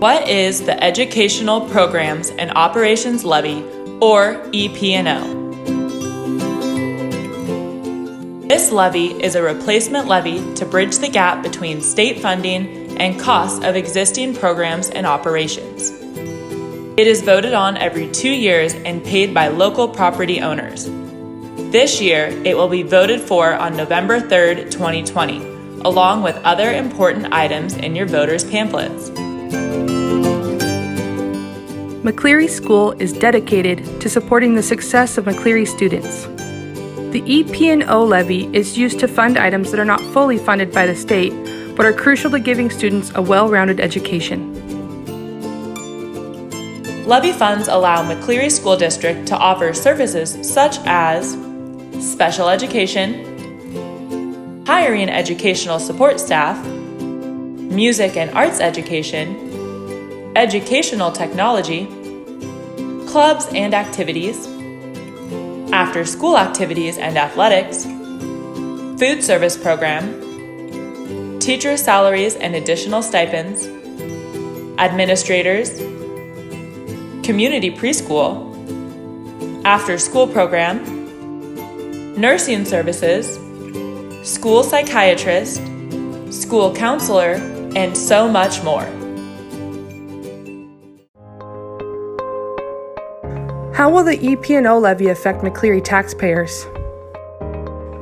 What is the Educational Programs and Operations Levy, or EP&O? This levy is a replacement levy to bridge the gap between state funding and costs of existing programs and operations. It is voted on every 2 years and paid by local property owners. This year, it will be voted for on November 3rd, 2020, along with other important items in your voters' pamphlets. McCleary School is dedicated to supporting the success of McCleary students. The EP&O levy is used to fund items that are not fully funded by the state, but are crucial to giving students a well-rounded education. Levy funds allow McCleary School District to offer services such as special education, hiring educational support staff, music and arts education, educational technology, clubs and activities, after-school activities and athletics, food service program, teacher salaries and additional stipends, administrators, community preschool, after-school program, nursing services, school psychiatrist, school counselor, and so much more. How will the EP&O levy affect McCleary taxpayers?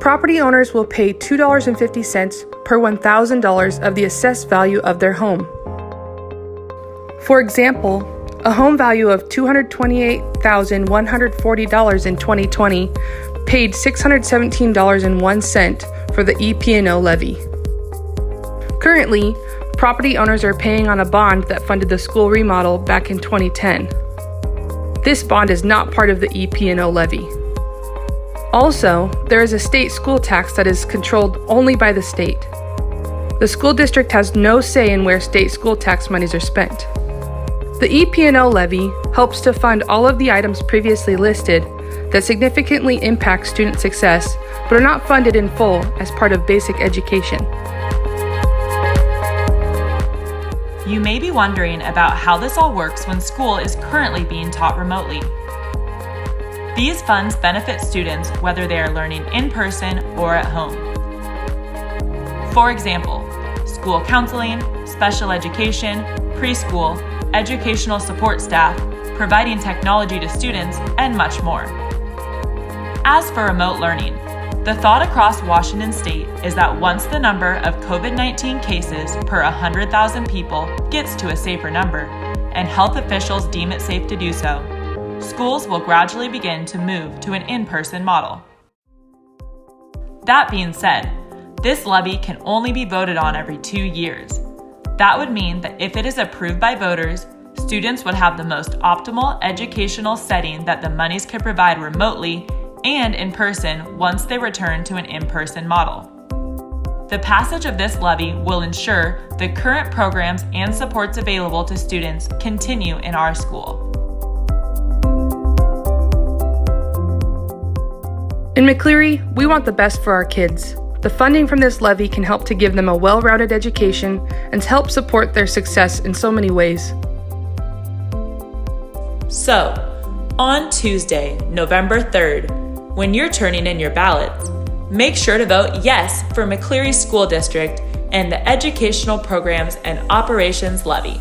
Property owners will pay $2.50 per $1,000 of the assessed value of their home. For example, a home value of $228,140 in 2020 paid $617.01 for the EP&O levy. Currently, property owners are paying on a bond that funded the school remodel back in 2010. This bond is not part of the EP&O levy. Also, there is a state school tax that is controlled only by the state. The school district has no say in where state school tax monies are spent. The EP&O levy helps to fund all of the items previously listed that significantly impact student success but are not funded in full as part of basic education. You may be wondering about how this all works when school is currently being taught remotely. These funds benefit students whether they are learning in person or at home. For example, school counseling, special education, preschool, educational support staff, providing technology to students, and much more. As for remote learning, the thought across Washington state is that once the number of COVID-19 cases per 100,000 people gets to a safer number, and health officials deem it safe to do so, schools will gradually begin to move to an in-person model. That being said, this levy can only be voted on every 2 years. That would mean that if it is approved by voters, students would have the most optimal educational setting that the monies could provide remotely and in person once they return to an in-person model. The passage of this levy will ensure the current programs and supports available to students continue in our school. In McCleary, we want the best for our kids. The funding from this levy can help to give them a well-rounded education and help support their success in so many ways. So, on Tuesday, November 3rd, when you're turning in your ballots, make sure to vote yes for McCleary School District and the Educational Programs and Operations Levy.